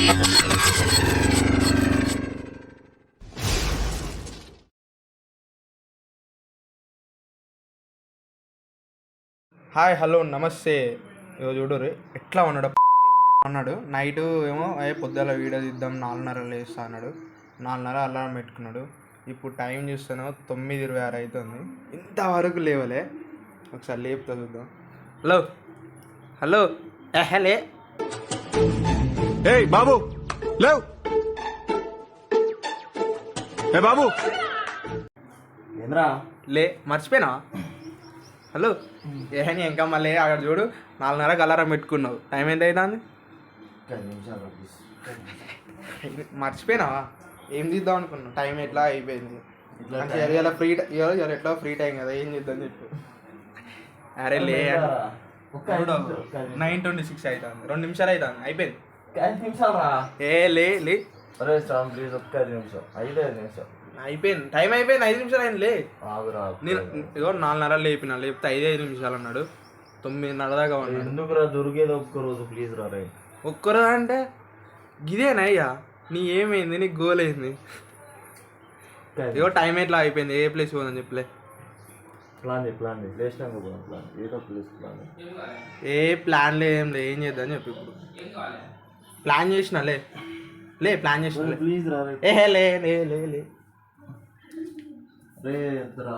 Hi hello నమస్తే. ఇగో చూడరు ఎట్లా ఉన్నాడు అన్నాడు. నైట్ ఏమో పొద్దుల వీడియో తీద్దాం 4:30 లేస్తా అన్నాడు. 4:30 అలారం పెట్టుకున్నాడు. ఇప్పుడు టైం చూస్తాను 9:26 అవుతుంది. ఇంతవరకు లేవలే. ఒకసారి లేపుతా చూద్దాం. హలో హలో హలే ఏయ్ బాబు లేవ్. ఏ బాబు ఏంద్రా లే మర్చిపోయినా. హలో ఏహని ఇంకా మళ్ళీ అక్కడ చూడు 4:30 అలారం పెట్టుకున్నావు. టైం ఎంత అవుతుంది? మర్చిపోయినావా? ఏం తీద్దాం అనుకున్నావు? టైం ఎట్లా అయిపోయింది. ఇలా ఫ్రీ ఎట్లా ఫ్రీ టైం కదా, ఏం చేద్దాం చెప్పు. అరే లే 9:26 అవుతుంది. 2 నిమిషాలు అవుతుంది. అయిపోయింది. 5 నిమిషాలు రా. ఏ లే లే అరే శ్రామ్ ప్లీజ్ ఒక్క 5 నిమిషం. 5 నిమిషం అయిపోయింది. టైం అయిపోయింది. 5 నిమిషాలు అయింది. లే నేను ఇగో 4:30 లేపిన. లేపితే 5 నిమిషాలు అన్నాడు. 9:30 దాకా ఉన్నాడు. ఎందుకురా దొరికేది ఒక్కరోజు ప్లీజ్ రా. రే ఒక్కరోజు అంటే గిదేనా అయ్యా? నీ ఏమైంది? నీ గోల్ ఏంది? ఇగో టైం ఎట్లా అయిపోయింది. ఏ ప్లేస్ పోదని చెప్పలే. ప్లాన్ ప్లేస్ ప్లాన్ ఏదో ప్లేస్ ప్లాన్. ఏ ప్లాన్ లే, ఏం లే. ఏం చేద్దాం చెప్పి ఇప్పుడు ప్లాన్ చేసిన. లే ప్లాన్ చేసిన. ప్లీజ్ రా. ఏ లే లే లే లే రే ఎంతరా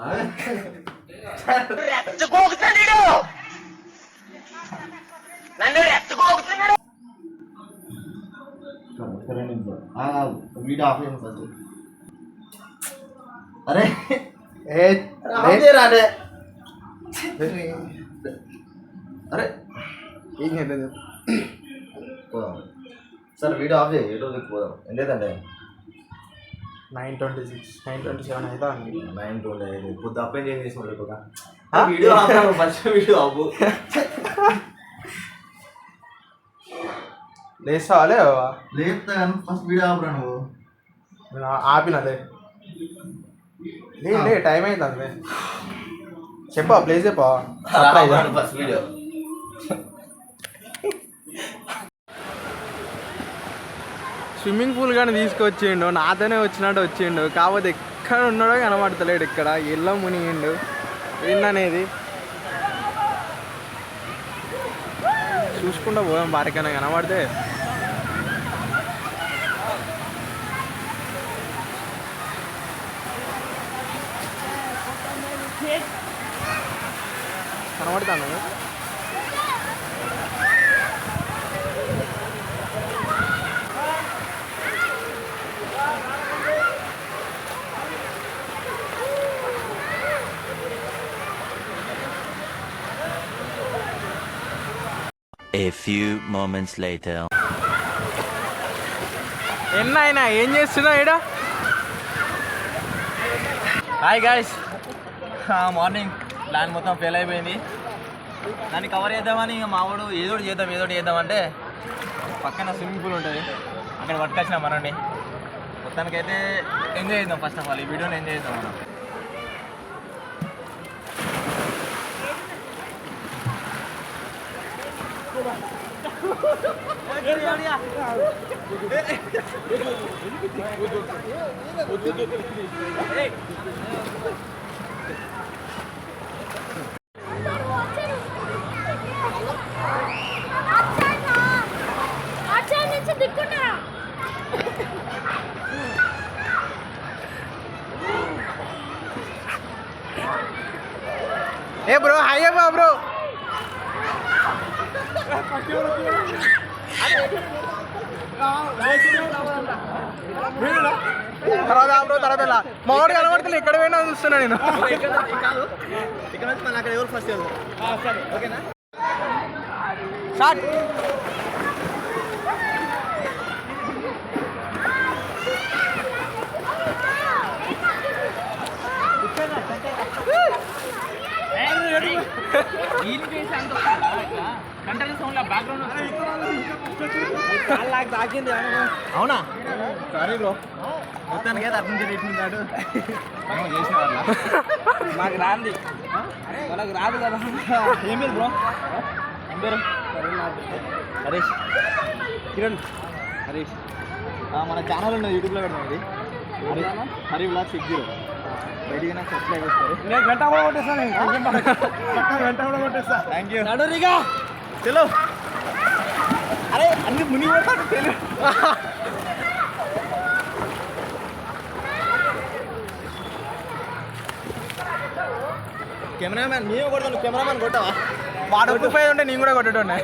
వీడియో ఆఫ్ అయ్యింది. అరే అరే అరే ఏం చేద్దాం చెప్పు. సరే వీడియో ఆఫ్ చేయి. ఏటో పోదాం. ఎందుకంటే 9:26 9:27 అవుతా అండి. 9:20 ఇప్పుడు తప్పేం చేసి video off. First video off. లేస్తావా? లేవా? లేపుతా కానీ ఫస్ట్ వీడియో ఆఫ్ రా నువ్వు. నేను ఆపిన. లే టైం అవుతుంది. చెప్పా ప్లేస్ చెప్పా. ఫస్ట్ వీడియో స్విమ్మింగ్ పూల్ కానీ తీసుకొచ్చిండు. నాతోనే వచ్చినట్టు వచ్చిండు. కాకపోతే ఎక్కడ ఉన్నాడో కనబడతలేడు. ఇక్కడ ఎల్ల మునిగిండు ఏందనేది చూసుకుంటూ పోదాం. బారికైనా కనబడితే కనబడతాను. A few moments later. ఎన్నైనా ఏం చేస్తున్నావు ఈడ? హాయ్ గాయ్స్, మార్నింగ్ ప్లాన్ మొత్తం ఫెయిల్ అయిపోయింది. దాన్ని కవర్ చేద్దామని ఇక మావాడు ఏదో చేద్దామంటే పక్కన స్విమ్మింగ్ పూల్ ఉంటుంది, అక్కడ పట్టుకొచ్చినా మనండి. మొత్తానికైతే ఎంజాయ్ చేద్దాం. ఫస్ట్ ఆఫ్ ఆల్ ఈ వీడియోని ఎంజాయ్ చేద్దాం మనం. ఏ బ్రో, హాయ్ బ్రో. తర్వాత మామిడి కనబడతలే. ఎక్కడ పోయినా చూస్తున్నా నేను. ఇక్కడ నుంచి మన అక్కడ ఎవరు ఫస్ట్ ఓకేనా? స్టార్ట్. అవునా? సారీ బ్రో, మొత్తానికి అయితే అర్థం తెలియట్లేదు. చేసిన వాళ్ళ నాకు రాంది, వాళ్ళకి రాదు కదా. ఏం లేదు బ్రో. అందరూ హరీష్, కిరణ్, హరీష్ మన ఛానల్ ఉన్నది యూట్యూబ్లో పెడతాం ఇది హరి బ్లాగ్ 60 బయటికి నాకు సబ్స్క్రైబ్ చేస్తారు థ్యాంక్ యూ నడురిగా చలో అరే అన్ని మునిగి పోతాడు తెలియదు కెమెరామ్యాన్ నేను కొడతాను కెమెరామ్యాన్ కొట్టావా వాడు ఒప్పిపోయి ఉంటే నేను కూడా కొట్టేటోండే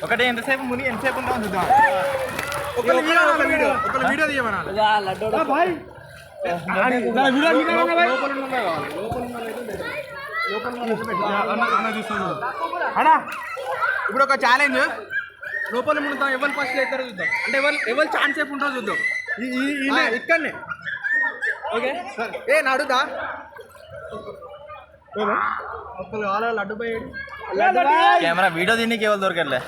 ఒకటి ఎంతసేపు ముని ఎంతసేపు ఉంటామని చూద్దాం ఒక వీడియో తీయమనాలి అన్నా ఇప్పుడు ఒక ఛాలెంజ్ లోపల మునుతాం ఎవరు ఫస్ట్ అవుతారో చూద్దాం అంటే ఎవరు ఛాన్స్ సేపు ఉంటుందో చూద్దాం ఇక్కడనే ఓకే ఏ నడుదా లడ్డు పోయాడు కెమెరా వీడియో దీనికి ఎవరు దొరకట్లే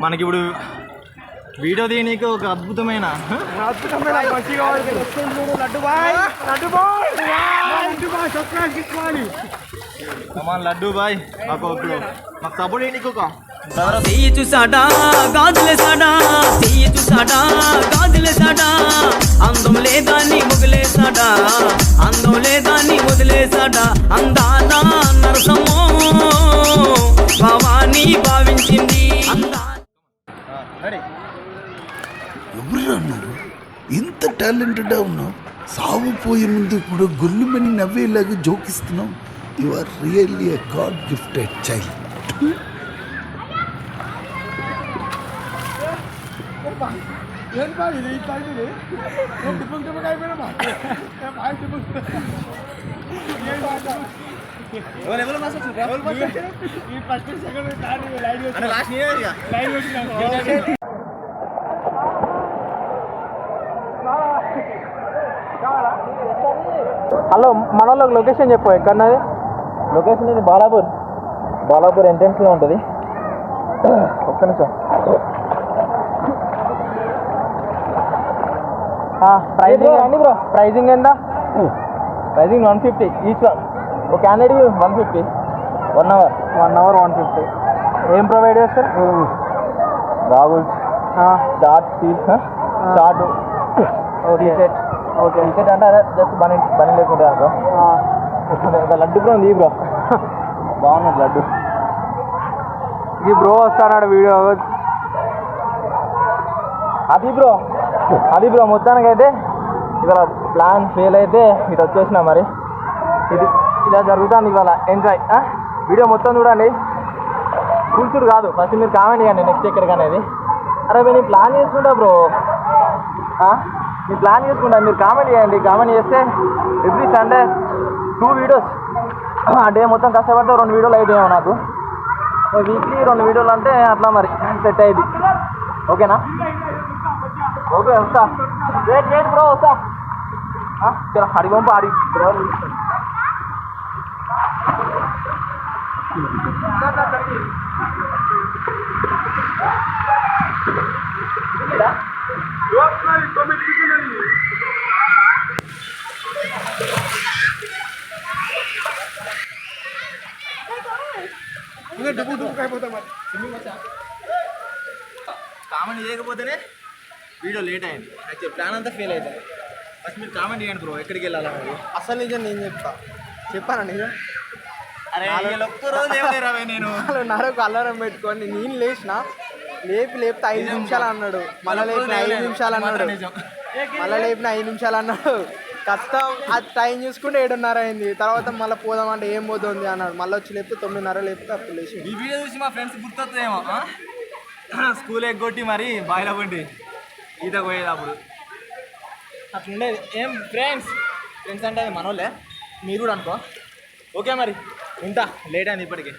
మనకి ఇప్పుడు వీడియో తీయనీకి ఒక అద్భుతమైన లడ్డు బాయ్ మాకు సపోర్ట్ చేయనీకి ఒక తీయి చూసాడా గాజులేసాడా తీయి చూసాడా గాజులేసాడా అందం లేదాన్ని వదిలేసాడా అందం లేదాన్ని వదిలేసాడా అందానా నరసమో భావాన్ని భావించింది ఎవరు అన్నారు ఇంత టాలెంటెడ్గా ఉన్నావు సాగు పోయే ముందు కూడా గొల్లుమని నవ్వేలాగా జోకిస్తున్నావు you are really a god gifted child hello మన వాళ్ళకి లొకేషన్ చెప్పు ఎక్కడన్నది లొకేషన్ ఇది బాలాపూర్ ఎంట్రన్స్లో ఉంటుంది ఒక్క నిమిషం ప్రైజింగ్ ఎంత ప్రైజింగ్ 150 ఈచ్ వన్ ఒక క్యాండిడేట్ 150 1 అవర్ 150 ఏం ప్రొవైడ్ చేస్తారు goggles short short okay okay ticket అంటే అదే జస్ట్ బని లేకుండా అనుకో లడ్డు బ్రో ఉంది బ్రో బాగున్నది లడ్డు ఇది బ్రో వస్తాడు వీడియో అది బ్రో మొత్తానికి అయితే ఇవాళ ప్లాన్ ఫెయిల్ అయితే ఇటు వచ్చేసిన మరి ఇది ఇలా జరుగుతుంది ఇవాళ ఎంజాయ్ వీడియో మొత్తం చూడండి కూర్చుడు కాదు ఫస్ట్ మీరు కామెంట్ చేయండి నెక్స్ట్ ఎక్కడికి అనేది అరే నేను ప్లాన్ చేసుకుంటా బ్రో మీరు ప్లాన్ చేసుకుంటా మీరు కామెంట్ చేయండి కామెంట్ చేస్తే ఎవ్రీ సండే 2 వీడియోస్ ఆ డే మొత్తం కష్టపడితే 2 వీడియోలు అయిపోయాము నాకు వీక్లీ 2 వీడియోలు అంటే అట్లా మరి సెట్ అయ్యింది ఓకేనా ఓకే వస్తా వెయిట్ బ్రో వస్తా చలో అడిగి పంపు అడిగి బ్రో కామెంట్ చేయకపోతేనే వీడియో లేట్ అయింది యాక్చువల్ ప్లాన్ అంతా ఫెయిల్ అవుతుంది ఫస్ట్ మీరు కామెంట్ చేయండి బ్రో ఎక్కడికి వెళ్ళాలని అసలు నిజం నేను చెప్పానా నిజం అరే ఒక్కరోజు ఏమలేరావే నేను 4:30కు అలారం పెట్టుకోండి నేను లేపితే 5 నిమిషాలు అన్నాడు మళ్ళీ లేపిన 5 నిమిషాలు అన్నాడు మళ్ళీ లేపిన 5 నిమిషాలు అన్నాడు కష్టం అది టైం చూసుకుంటే 7:30 అయింది తర్వాత మళ్ళీ పోదామంటే ఏం పోతుంది అన్నాడు మళ్ళీ వచ్చి లేపితే 9:30 లేపితే అప్పుడు లేచి ఈ వీడియో చూసి మా ఫ్రెండ్స్ గుర్తొస్తుందేమో స్కూల్ ఎగ్గొట్టి మరి బాయిలో పండి ఈత పోయేది అప్పుడు అట్లుండేది ఏం ఫ్రెండ్స్ అంటే అది మనోళ్ళే మీరు కూడా అనుకో ఓకే మరి ఉంటా లేట్ అయింది ఇప్పటికీ